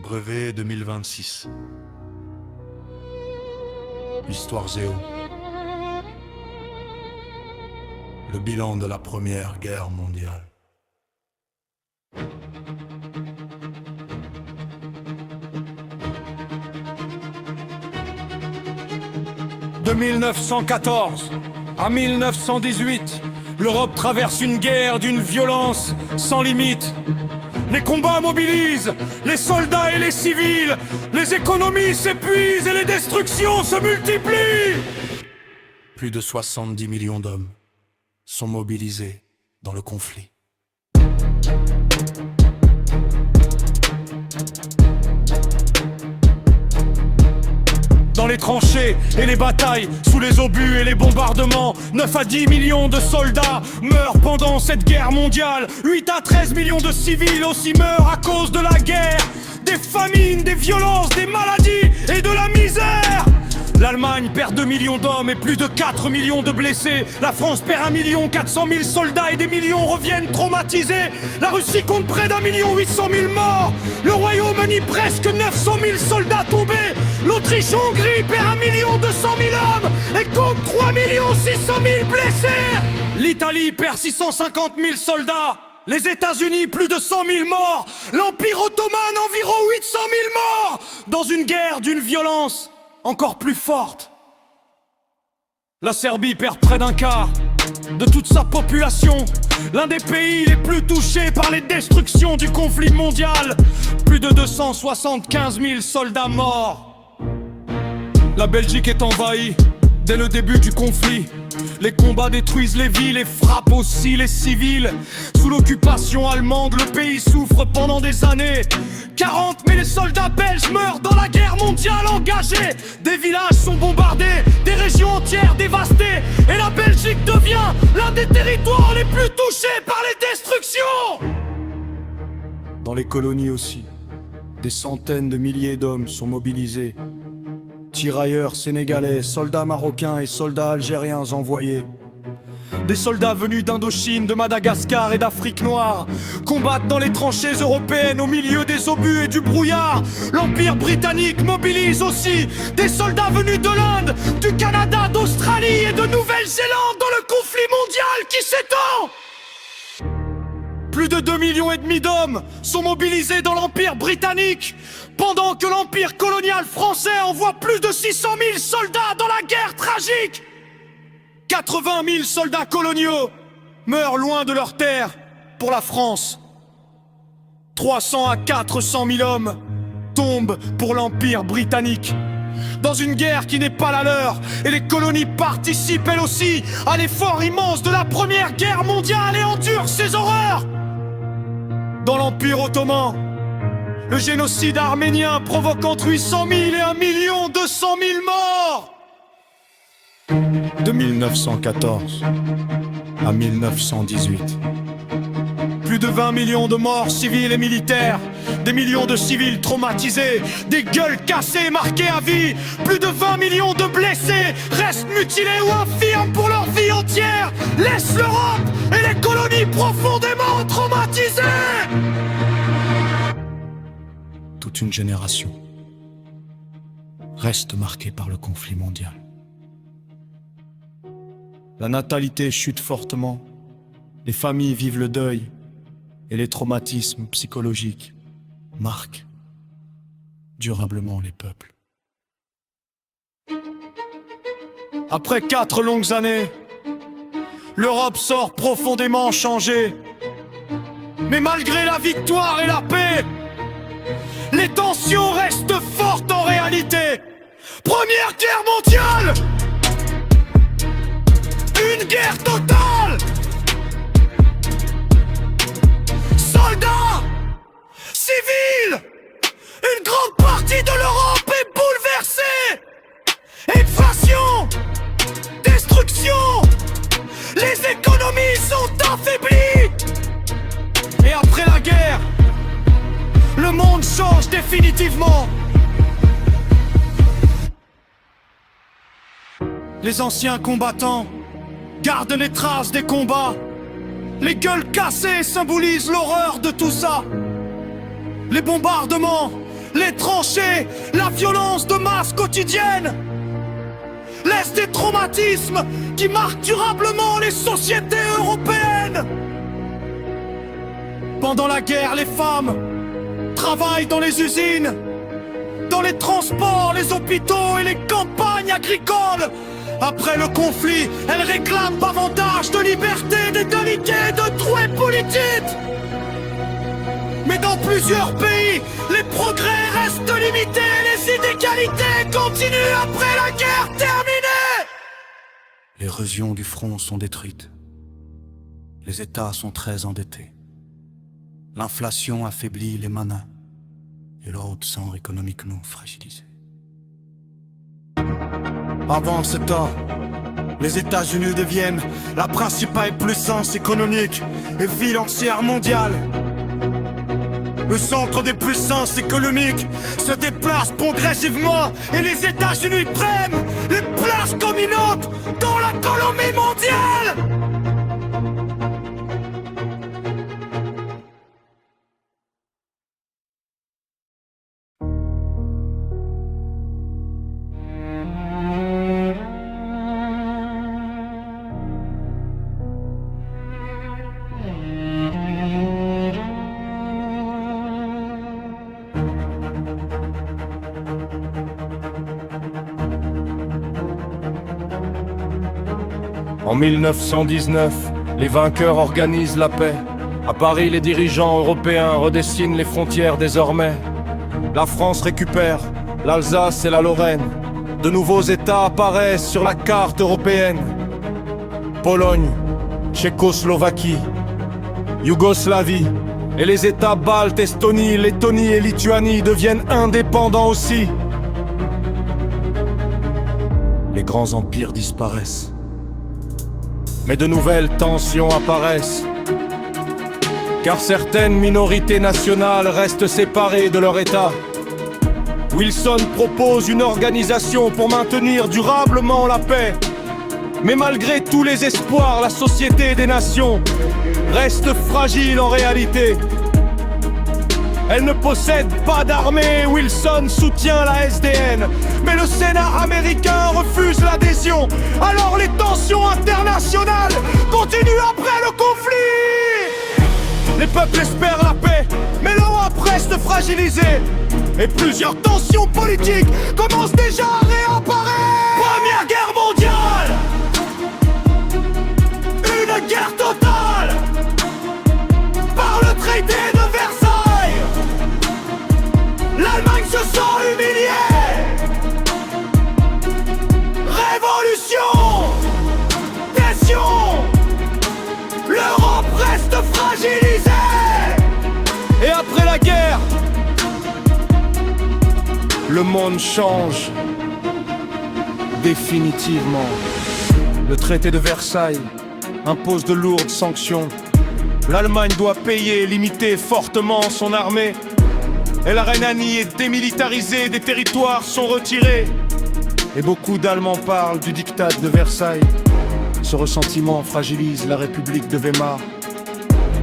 Brevet 2026. Histoire Géo. Le bilan de la Première Guerre mondiale. De 1914 à 1918, l'Europe traverse une guerre d'une violence sans limite. Les combats mobilisent les soldats et les civils, les économies s'épuisent et les destructions se multiplient. Plus de 70 millions d'hommes sont mobilisés dans le conflit. Dans les tranchées et les batailles, sous les obus et les bombardements, 9 à 10 millions de soldats meurent pendant cette guerre mondiale. 8 à 13 millions de civils aussi meurent à cause de la guerre. Des famines, des violences, des maladies et de la misère. L'Allemagne perd 2 millions d'hommes et plus de 4 millions de blessés. La France perd 1 400 000 soldats et des millions reviennent traumatisés. La Russie compte près d'1 800 000 morts. Le Royaume-Uni presque 900 000 soldats tombés. L'Autriche-Hongrie perd 1 200 000 hommes et compte 3 600 000 blessés. L'Italie perd 650 000 soldats. Les États-Unis, plus de 100 000 morts. L'Empire ottoman, environ 800 000 morts. Dans une guerre d'une violence encore plus forte. La Serbie perd près d'un quart de toute sa population. L'un des pays les plus touchés par les destructions du conflit mondial. Plus de 275 000 soldats morts. La Belgique est envahie dès le début du conflit. Les combats détruisent les villes et frappent aussi les civils. Sous l'occupation allemande, le pays souffre pendant des années. 40 000 soldats belges meurent dans la guerre mondiale engagée. Des villages sont bombardés, des régions entières dévastées. Et la Belgique devient l'un des territoires les plus touchés par les destructions. Dans les colonies aussi, des centaines de milliers d'hommes sont mobilisés. Tirailleurs sénégalais, soldats marocains et soldats algériens envoyés. Des soldats venus d'Indochine, de Madagascar et d'Afrique noire combattent dans les tranchées européennes au milieu des obus et du brouillard. L'Empire britannique mobilise aussi des soldats venus de l'Inde, du Canada, d'Australie et de Nouvelle-Zélande dans le conflit mondial qui s'étend. Plus de 2,5 millions d'hommes sont mobilisés dans l'Empire britannique, pendant que l'Empire colonial français envoie plus de 600 000 soldats dans la guerre tragique. 80 000 soldats coloniaux meurent loin de leur terre pour la France. 300 à 400 000 hommes tombent pour l'Empire britannique. Dans une guerre qui n'est pas la leur, et les colonies participent elles aussi à l'effort immense de la Première Guerre mondiale et endurent ces horreurs. Dans l'Empire ottoman, le génocide arménien provoque entre 800 000 et 1 200 000 morts. De 1914 à 1918. Plus de 20 millions de morts civils et militaires, des millions de civils traumatisés, des gueules cassées marquées à vie, plus de 20 millions de blessés, restent mutilés ou infirmes pour leur vie entière, laissent l'Europe et les colonies profondément traumatisées. Toute une génération reste marquée par le conflit mondial. La natalité chute fortement, les familles vivent le deuil et les traumatismes psychologiques marquent durablement les peuples. Après 4 longues années, l'Europe sort profondément changée. Mais malgré la victoire et la paix, les tensions restent fortes en réalité. Première Guerre mondiale! Une guerre totale! Soldats! Civils! Une grande partie de l'Europe est bouleversée! Inflation! Destruction! Les économies sont affaiblies! Et après la guerre, le monde change définitivement. Les anciens combattants gardent les traces des combats. Les gueules cassées symbolisent l'horreur de tout ça. Les bombardements les tranchées, la violence de masse quotidienne laissent des traumatismes qui marquent durablement les sociétés européennes. Pendant la guerre, les femmes travaillent dans les usines, dans les transports, les hôpitaux et les campagnes agricoles. Après le conflit, elles réclament davantage de liberté, d'égalité, de droits politiques. Mais dans plusieurs pays, les progrès restent limités, les inégalités continuent après la guerre terminée. Les régions du front sont détruites. Les États sont très endettés. L'inflation affaiblit les manas et leur haute sang économiquement fragilisé. Avant ce temps, les États-Unis deviennent la principale puissance économique et financière mondiale. Le centre des puissances économiques se déplace progressivement et les États-Unis prennent les places dominantes dans l'économie mondiale. En 1919, les vainqueurs organisent la paix. À Paris, les dirigeants européens redessinent les frontières désormais. La France récupère l'Alsace et la Lorraine. De nouveaux États apparaissent sur la carte européenne. Pologne, Tchécoslovaquie, Yougoslavie et les États baltes, Estonie, Lettonie et Lituanie deviennent indépendants aussi. Les grands empires disparaissent. Mais de nouvelles tensions apparaissent. Car certaines minorités nationales restent séparées de leur État. Wilson propose une organisation pour maintenir durablement la paix. Mais malgré tous les espoirs, la société des nations reste fragile en réalité. Elle ne possède pas d'armée, Wilson soutient la SDN. Mais le Sénat américain refuse l'adhésion. Alors les tensions internationales continuent après le conflit. Les peuples espèrent la paix, mais l'Europe reste fragilisée. Et plusieurs tensions politiques commencent déjà à réapparaître. Première guerre mondiale, une guerre totale, par le traité de Versailles. L'Allemagne se sent humiliée. Révolution, tension, l'Europe reste fragilisée. Et après la guerre, le monde change définitivement. Le traité de Versailles impose de lourdes sanctions. L'Allemagne doit payer et limiter fortement son armée. Et la Rhénanie est démilitarisée, des territoires sont retirés. Et beaucoup d'Allemands parlent du diktat de Versailles. Ce ressentiment fragilise la République de Weimar.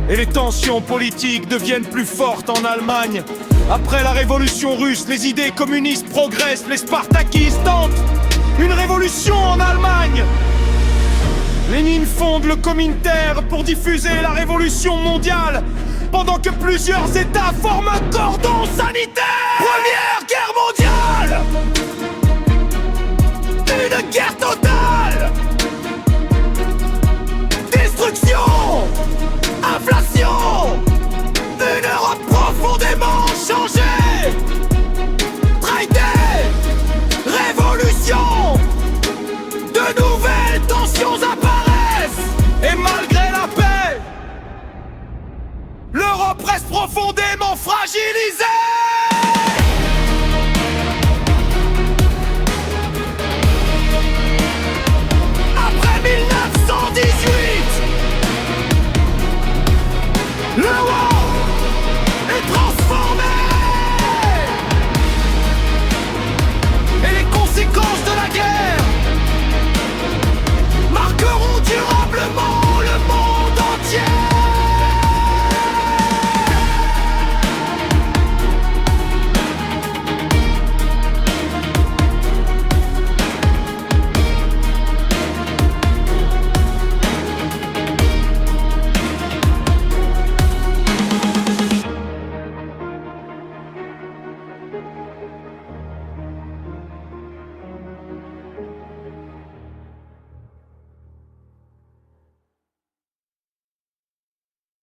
Et les tensions politiques deviennent plus fortes en Allemagne. Après la révolution russe, les idées communistes progressent, les spartakistes tentent une révolution en Allemagne. Lénine fonde le Comintern pour diffuser la révolution mondiale, pendant que plusieurs États forment un cordon sanitaire. Première guerre mondiale, une guerre totale, destruction, inflation, une Europe profondément changée. Traité, révolution, de nouvelles tensions apparaissent. Et malgré la paix, l'Europe reste profondément fragilisée.